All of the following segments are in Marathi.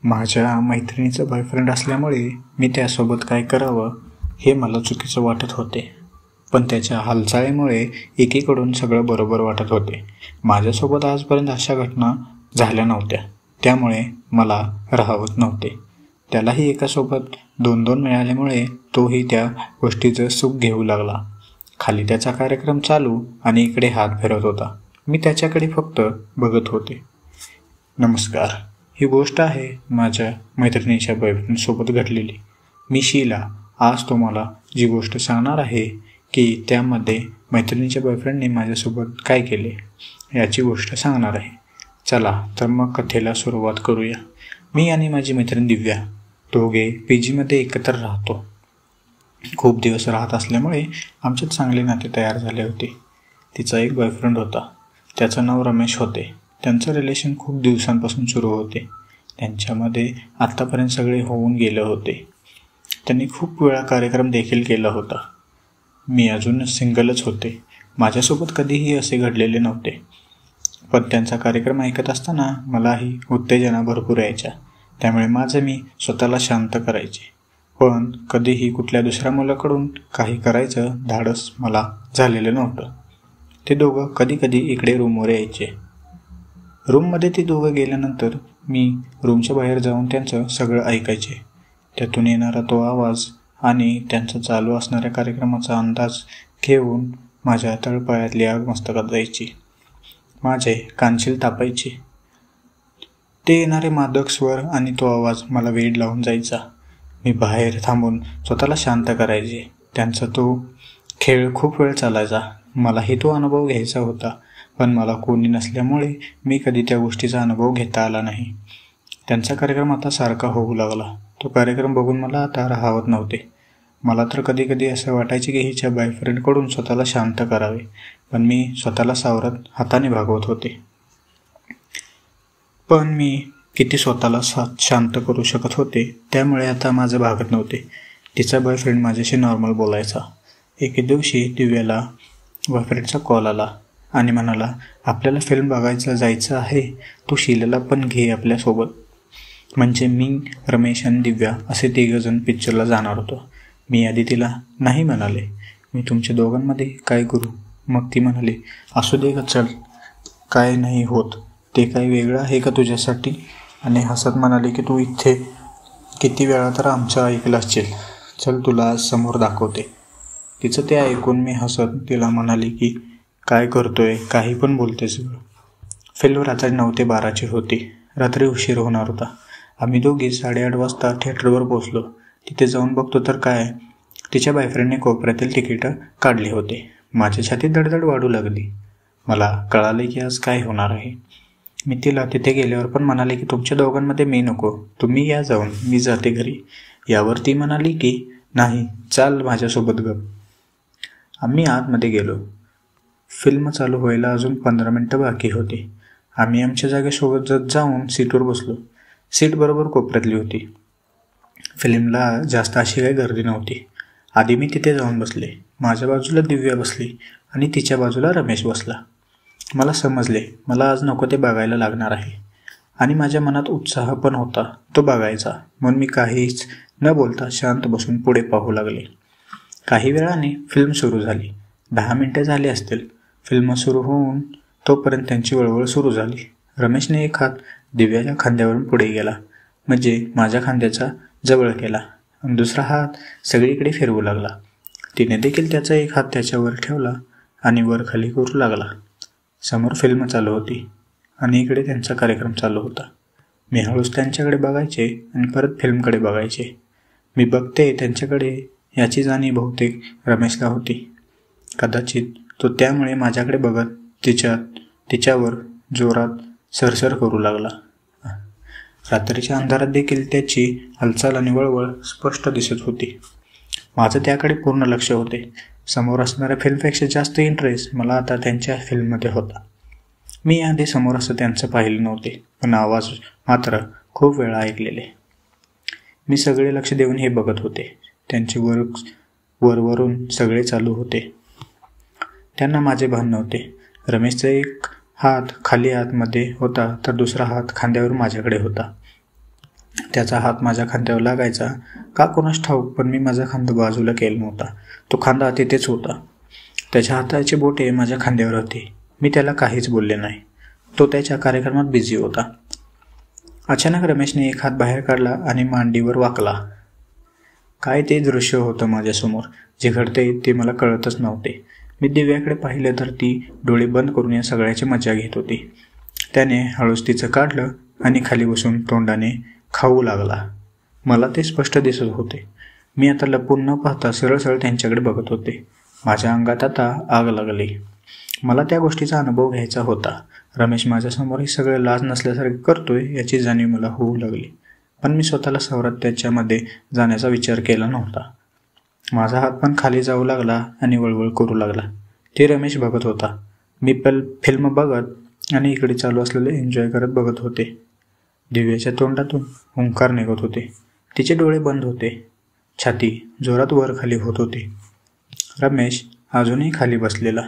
माझ्या मैत्रिणीचा बॉयफ्रेंड असल्यामुळे मी त्यासोबत काय करावं हे मला चुकीचं वाटत होते. पण त्याच्या हालचालीमुळे एकीकडून सगळं बरोबर वाटत होते. माझ्यासोबत आजपर्यंत अशा घटना झाल्या नव्हत्या, त्यामुळे मला राहावत नव्हते. त्यालाही एकासोबत 2-2 मिळाल्यामुळे तोही त्या गोष्टीचं सुख घेऊ लागला. खाली त्याचा कार्यक्रम चालू आणि इकडे हात फिरवत होता. मी त्याच्याकडे फक्त बघत होते. नमस्कार. ही गोष्ट आहे माझ्या मैत्रिणीच्या बॉयफ्रेंडसोबत घडलेली. मी शीला. आज तुम्हाला जी गोष्ट सांगणार आहे की त्यामध्ये मैत्रिणीच्या बॉयफ्रेंडने माझ्यासोबत काय केले याची गोष्ट सांगणार आहे. चला तर मग कथेला सुरुवात करूया. मी आणि माझी मैत्रीण दिव्या दोघे PGमध्ये एकत्र राहतो. खूप दिवस राहत असल्यामुळे आमच्यात चांगले नाते तयार झाले होते. तिचा एक बॉयफ्रेंड होता. त्याचं नाव रमेश होते. त्यांचं रिलेशन खूप दिवसांपासून सुरू होते. त्यांच्यामध्ये आत्तापर्यंत सगळे होऊन गेले होते. त्यांनी खूप वेळा कार्यक्रम देखील केला होता. मी अजून सिंगलच होते. माझ्यासोबत कधीही असे घडलेले नव्हते. पण त्यांचा कार्यक्रम ऐकत असताना मलाही उत्तेजना भरपूर यायच्या. त्यामुळे माझं मी स्वतःला शांत करायचे. पण कधीही कुठल्या दुसऱ्या मुलाकडून काही करायचं धाडस मला झालेलं नव्हतं. ते दोघं कधी इकडे रूमवर यायचे. रूममध्ये ती दोघं गेल्यानंतर मी रूमच्या बाहेर जाऊन त्यांचं सगळं ऐकायचे. त्यातून येणारा तो आवाज आणि त्यांचा चालू असणाऱ्या कार्यक्रमाचा अंदाज घेऊन माझ्या तळपायातली आग मस्तकात जायची. माझे कानशील तापायचे. ते येणारे मादक स्वर आणि तो आवाज मला वेड लावून जायचा. मी बाहेर थांबून स्वतःला शांत करायचे. त्यांचा तो खेळ खूप वेळ चालायचा. मलाही तो अनुभव घ्यायचा होता, पण मला कोणी नसल्यामुळे मी कधी त्या गोष्टीचा अनुभव घेता आला नाही. त्यांचा कार्यक्रम आता सारखा होऊ लागला. तो कार्यक्रम बघून मला आता राहावत नव्हते. मला तर कधी असं वाटायचे की हिच्या बॉयफ्रेंडकडून स्वतःला शांत करावे, पण मी स्वतःला सावरत हाताने भागवत होते. पण मी किती स्वतःला शांत करू शकत होते, त्यामुळे आता माझं भागत नव्हते. तिचा बॉयफ्रेंड माझ्याशी नॉर्मल बोलायचा. एके दिवशी दिव्याला बॉयफ्रेंडचा कॉल आला आणि म्हणाला, आपल्याला फिल्म बघायला जायचं आहे, तू शीलाला पण घे आपल्यासोबत. म्हणजे मी, रमेश आणि दिव्या असे 3 जण पिक्चरला जाणार होतो. मी आधी तिला नाही म्हणाले. मी तुमच्या दोघांमध्ये काय करू? मग ती म्हणाली, असू दे का, चल, काय नाही होत. ते काय वेगळं आहे का तुझ्यासाठी? आणि हसत म्हणाली की तू इथे किती वेळा तर आमचं ऐकलं असशील. चल, तुला आज समोर दाखवते. तिचं ते ऐकून मी हसत तिला म्हणाली की काय करतोय, काही पण बोलते सगळं. फिल्म रात्री 9 ते 12ची होती. रात्री उशीर होणार होता. आम्ही दोघी 8:30 वाजता थिएटरवर पोचलो. तिथे जाऊन बघतो तर काय, तिच्या बॉयफ्रेंडने कोपऱ्यातील तिकीटं काढली होते. माझी छाती धडधड वाढू लागली. मला कळाले की आज काय होणार आहे. मी तिला तिथे गेल्यावर पण म्हणाले की तुमच्या दोघांमध्ये मी नको, तुम्ही या जाऊन, मी जाते घरी. यावर ती म्हणाली की नाही, चाल माझ्यासोबत गप. आम्ही आतमध्ये गेलो. फिल्म चालू व्हायला अजून 15 मिनिटं बाकी होती. आम्ही आमच्या जागेसोबत जाऊन सीटवर बसलो. सीट बरोबर कोपऱ्यातली होती. फिल्मला जास्त अशी काही गर्दी नव्हती. आधी मी तिथे जाऊन बसले. माझ्या बाजूला दिव्या बसली आणि तिच्या बाजूला रमेश बसला. मला समजले मला आज नको ते बघायला लागणार आहे आणि माझ्या मनात उत्साह पण होता तो बघायचा. म्हणून मी काहीच न बोलता शांत बसून पुढे पाहू लागले. काही वेळाने फिल्म सुरू झाली. 10 मिनिटे झाली असतील. फिल्म सुरू होऊन तोपर्यंत त्यांची वळवळ सुरू झाली. रमेशने एक हात दिव्याच्या खांद्यावरून पुढे गेला, म्हणजे माझ्या खांद्याचा जवळ केला, आणि दुसरा हात सगळीकडे फिरवू लागला. तिने देखील त्याचा एक हात त्याच्यावर ठेवला आणि वर खाली करू लागला. समोर फिल्म चालू होती आणि इकडे त्यांचा कार्यक्रम चालू होता. मी हळूच त्यांच्याकडे बघायचे आणि परत फिल्मकडे बघायचे. मी बघते त्यांच्याकडे याची जाणीव बहुतेक रमेशला होती. कदाचित तो त्यामुळे माझ्याकडे बघत तिच्यावर जोरात सरसर करू लागला. रात्रीच्या अंधारात देखील त्याची हालचाल आणि वळवळ स्पष्ट दिसत होती. माझं त्याकडे पूर्ण लक्ष होते. समोर असणाऱ्या फिल्मपेक्षा जास्त इंटरेस्ट मला आता त्यांच्या फिल्ममध्ये होता. मी आधी समोर असं त्यांचं पाहिलं नव्हते, पण आवाज मात्र खूप वेळा ऐकलेले. मी सगळे लक्ष देऊन हे बघत होते. त्यांचे वरवरून सगळे चालू होते. त्यांना माझे भान नव्हते. रमेशचा एक हात खाली आतमध्ये होता तर दुसरा हात खांद्यावर माझ्याकडे होता. त्याचा हात माझ्या खांद्यावर लागायचा का कोणास ठाऊक, पण मी माझा खांदा बाजूला केला नव्हता. तो खांदा तिथेच होता. त्याच्या हाताची बोटे माझ्या खांद्यावर होती. मी त्याला काहीच बोलले नाही. तो त्याच्या कार्यक्रमात बिझी होता. अचानक रमेशने एक हात बाहेर काढला आणि मांडीवर वाकला. काय ते दृश्य होतं माझ्यासमोर. जे घडते ते मला कळतच नव्हते. मी दिव्याकडे पाहिलं तर ती डोळे बंद करून या सगळ्याची मजा घेत होती. त्याने हळूच तिचं काढलं आणि खाली बसून तोंडाने खाऊ लागला. मला ते स्पष्ट दिसत होते. मी आता लपून न पाहता सरळ सरळ त्यांच्याकडे बघत होते. माझ्या अंगात आता आग लागली. मला त्या गोष्टीचा अनुभव घ्यायचा होता. रमेश माझ्यासमोर हे सगळं लाज नसल्यासारखे करतोय याची जाणीव मला होऊ लागली. पण मी स्वतःला सावरत त्याच्यामध्ये जाण्याचा विचार केला नव्हता. माझा हात पण खाली जाऊ लागला आणि वळवळ करू लागला. ते रमेश बघत होता. मी फिल्म बघत आणि इकडे चालू असलेले एन्जॉय करत बघत होते. दिव्याच्या तोंडातून हुंकार निघत होते. तिचे डोळे बंद होते. छाती जोरात वर खाली होत होती. रमेश अजूनही खाली बसलेला.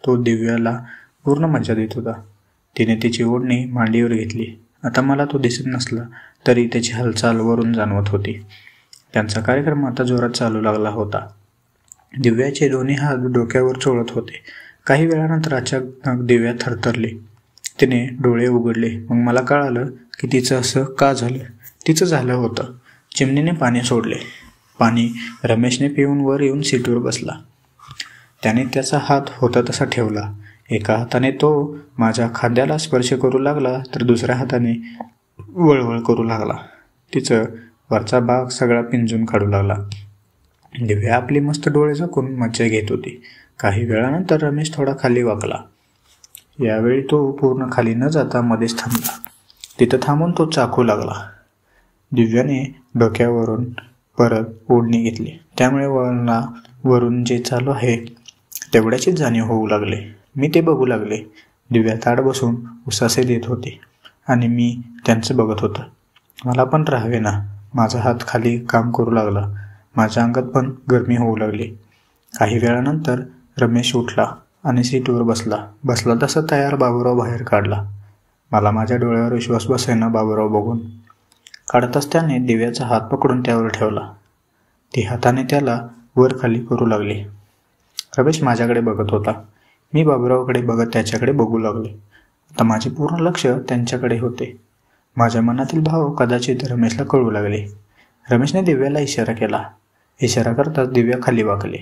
तो दिव्याला पूर्ण मजा देत होता. तिने तिची ओढणी मांडीवर घेतली. आता मला तो दिसत नसला तरी त्याची हालचाल वरून जाणवत होती. त्यांचा कार्यक्रम आता जोरात चालू लागला होता. दिव्याचे दोन्ही हात डोक्यावर चोळत होते. काही वेळानंतर अचानक दिव्या थरथरली. तिने डोळे उघडले. मग मला कळालं की तिचं असं का झालं. तिचं झालं होतं. चिमणीने पाणी सोडले. पाणी रमेशने पिऊन वर येऊन सीटवर बसला. त्याने त्याचा हात होता तसा ठेवला. एका हाताने तो माझ्या खांद्याला स्पर्श करू लागला तर दुसऱ्या हाताने वळवळ करू लागला. तिचं वरचा भाग सगळा पिंजून काढू लागला. दिव्या आपली मस्त डोळे झाकून मज्जा घेत होती. काही वेळानंतर रमेश थोडा खाली वाकला. यावेळी तो पूर्ण खाली न जाता मध्येच थांबला. तिथं थांबून तो चाखू लागला. दिव्याने डोक्यावरून परत ओढणी घेतली. त्यामुळे वळणा वरून जे चालू आहे तेवढ्याचीच जाणीव होऊ लागले. मी ते बघू लागले. दिव्या ताड बसून उसासे देत होते आणि मी त्यांचं बघत होतं. मला पण राहावे ना. माझा हात खाली काम करू लागला. माझ्या अंगात पण गरमी होऊ लागली. काही वेळानंतर रमेश उठला आणि सीटवर बसला तसा तयार बाबूराव बाहेर काढला. मला माझ्या डोळ्यावर विश्वास बसेना बाबूराव बघून. काढताच त्याने दिव्याचा हात पकडून त्यावर ठेवला. ती हाताने त्याला वर खाली करू लागली. रमेश माझ्याकडे बघत होता. मी बाबूरावकडे बघत त्याच्याकडे बघू लागले. आता माझे पूर्ण लक्ष त्यांच्याकडे होते. माझ्या मनातील भाव कदाचित रमेशला कळू लागले. रमेशने दिव्याला इशारा केला. इशारा करताच दिव्या खाली वाकले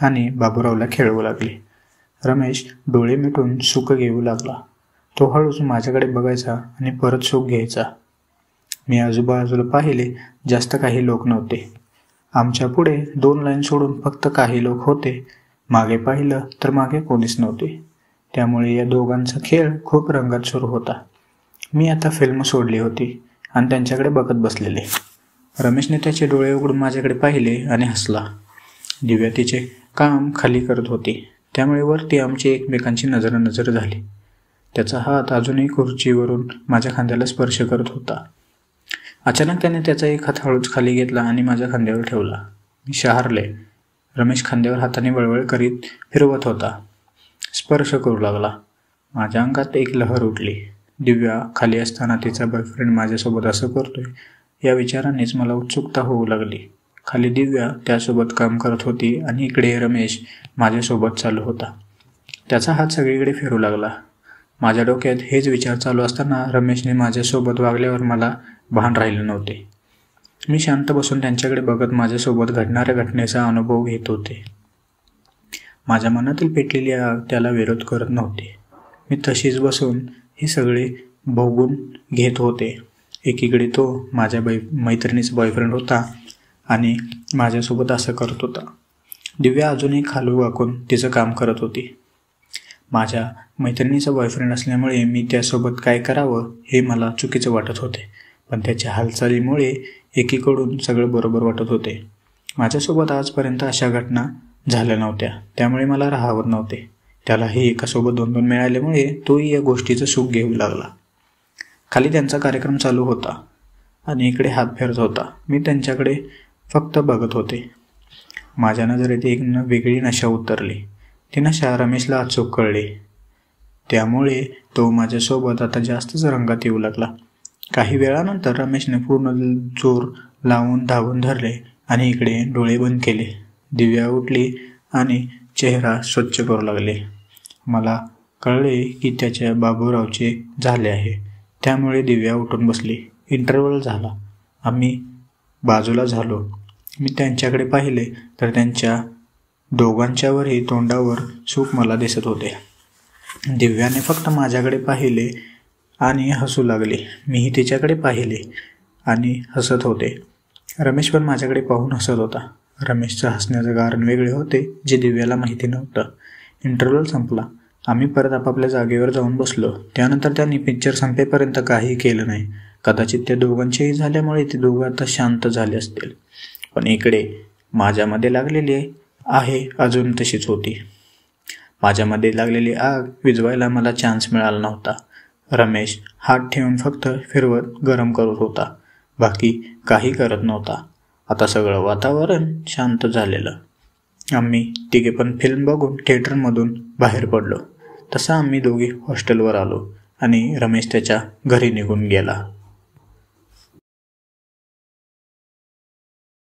आणि बाबूरावला खेळवू लागले. रमेश डोळे मिटून सुख घेऊ लागला. तो हळूच माझ्याकडे बघायचा आणि परत सुख घ्यायचा. मी आजूबाजूला पाहिले. जास्त काही लोक नव्हते. आमच्या पुढे 2 लाईन सोडून फक्त काही लोक होते. मागे पाहिलं तर मागे कोणीच नव्हते. त्यामुळे या दोघांचा खेळ खूप रंगात सुरू होता. मी आता फिल्म सोडली होती आणि त्यांच्याकडे बघत बसलेले. रमेशने त्याचे डोळे उघडून माझ्याकडे पाहिले आणि हसला. दिव्या तिचे काम खाली करत होती. त्यामुळे वरती आमची एकमेकांची नजर झाली. त्याचा हात अजूनही खुर्चीवरून माझ्या खांद्याला स्पर्श करत होता. अचानक त्याने त्याचा एक हात हळूच खाली घेतला आणि माझ्या खांद्यावर ठेवला. मी शहारले. रमेश खांद्यावर हाताने वळवळ करीत फिरवत होता. स्पर्श करू लागला. माझ्या अंगात एक लहर उठली. दिव्या खाली असताना तिचा बॉयफ्रेंड माझ्यासोबत असं करतोय या विचारानेच मला उत्सुकता होऊ लागली. खाली दिव्या त्यासोबत काम करत होती आणि इकडे रमेश माझ्यासोबत चालू होता. त्याचा हात सगळीकडे फिरू लागला. माझ्या डोक्यात हेच विचार चालू असताना रमेशने माझ्यासोबत वागल्यावर मला भान राहिले नव्हते. मी शांत बसून त्यांच्याकडे बघत माझ्यासोबत घडणाऱ्या घटनेचा अनुभव घेत होते. माझ्या मनातील पेटलेली आग त्याला विरोध करत नव्हते. मी तशीच बसून हे सगळे बघून घेत होते. एकीकडे तो माझ्या मैत्रिणीचा बॉयफ्रेंड होता आणि माझ्यासोबत असं करत होता. दिव्या अजूनही खाली वाकून तिचं काम करत होती. माझ्या मैत्रिणीचा बॉयफ्रेंड असल्यामुळे मी त्यासोबत काय करावं हे मला चुकीचं वाटत होते. पण त्याच्या हालचालीमुळे एकीकडून सगळं बरोबर वाटत होते. माझ्यासोबत आजपर्यंत अशा घटना झाल्या नव्हत्या. त्यामुळे मला राहावत नव्हते. त्यालाही एकासोबत 2-2 मिळाल्यामुळे तोही या गोष्टीचं सुख घेऊ लागला. खाली त्यांचा कार्यक्रम चालू होता आणि इकडे हात फिरत होता. मी त्यांच्याकडे फक्त बघत होते. माझ्या नजरेत एक वेगळी नशा उतरली. ती नशा रमेशला अचूक कळली. त्यामुळे तो माझ्यासोबत आता जास्तच रंगात येऊ लागला. काही वेळानंतर रमेशने पूर्ण जोर लावून धावून धरले आणि इकडे डोळे बंद केले. दिव्या उठली आणि चेहरा स्वच्छ करू लागले. मला कळले की त्याच्या बाबूरावचे झाले आहे. त्यामुळे दिव्या उठून बसली. इंटरव्हल झाला. आम्ही बाजूला झालो. मी त्यांच्याकडे पाहिले तर त्यांच्या दोघांच्यावरही तोंडावर सुख मला दिसत होते. दिव्याने फक्त माझ्याकडे पाहिले आणि हसू लागली. मीही तिच्याकडे पाहिले आणि हसत होते. रमेश पण माझ्याकडे पाहून हसत होता. रमेशचं हसण्याचं कारण वेगळे होते जे दिव्याला माहिती नव्हतं. इंटरव्हल संपला. आम्ही परत आपापल्या जागेवर जाऊन बसलो. त्यानंतर त्यांनी पिक्चर संपेपर्यंत काहीही केलं नाही. कदाचित त्या दोघांचेही झाल्यामुळे ते दोघं आता शांत झाले असतील. पण इकडे माझ्यामध्ये लागलेली आहे अजून तशीच होती. माझ्यामध्ये लागलेली आग विझवायला मला चान्स मिळाला नव्हता. रमेश हात ठेवून फक्त फिरवत गरम करत होता. बाकी काही करत नव्हता. आता सगळं वातावरण शांत झालेलं. आम्ही तिघे पण फिल्म बघून थिएटरमधून बाहेर पडलो. तसं आम्ही दोघे हॉस्टेलवर आलो आणि रमेश त्याच्या घरी निघून गेला.